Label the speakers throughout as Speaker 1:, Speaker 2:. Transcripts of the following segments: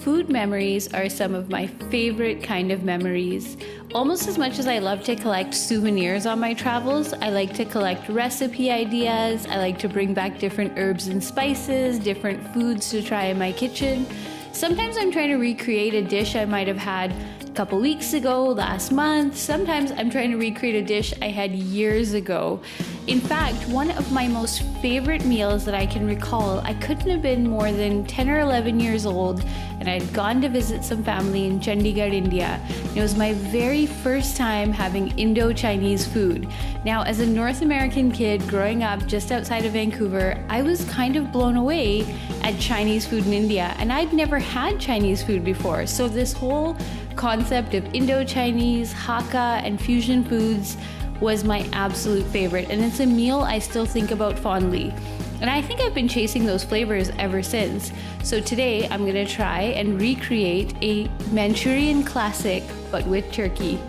Speaker 1: Food memories are some of my favorite kind of memories. Almost as much as I love to collect souvenirs on my travels, I like to collect recipe ideas. I like to bring back different herbs and spices, different foods to try in my kitchen. Sometimes I'm trying to recreate a dish I might have had a couple weeks ago, last month. Sometimes I'm trying to recreate a dish I had years ago. In fact, one of my most favorite meals that I can recall, I couldn't have been more than 10 or 11 years old, and I'd gone to visit some family in Chandigarh, India. It was my very first time having Indo Chinese food. Now, as a North American kid growing up just outside of Vancouver, I was kind of blown away at Chinese food in India, and I'd never had Chinese food before. So this whole concept of Indo Chinese, Hakka, and fusion foods was my absolute favorite, and it's a meal I still think about fondly. And I think I've been chasing those flavors ever since. So today I'm gonna try and recreate a Manchurian classic, but with turkey.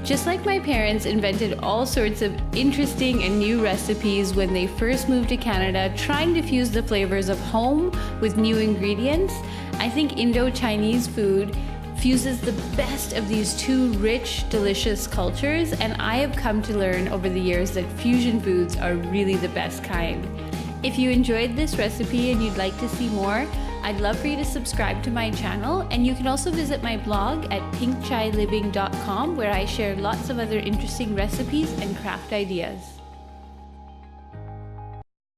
Speaker 1: Just like my parents invented all sorts of interesting and new recipes when they first moved to Canada, trying to fuse the flavors of home with new ingredients, I think Indo Chinese food fuses the best of these two rich, delicious cultures, and I have come to learn over the years that fusion foods are really the best kind. If you enjoyed this recipe and you'd like to see more, I'd love for you to subscribe to my channel, and you can also visit my blog at pinkchailiving.com, where I share lots of other interesting recipes and craft ideas.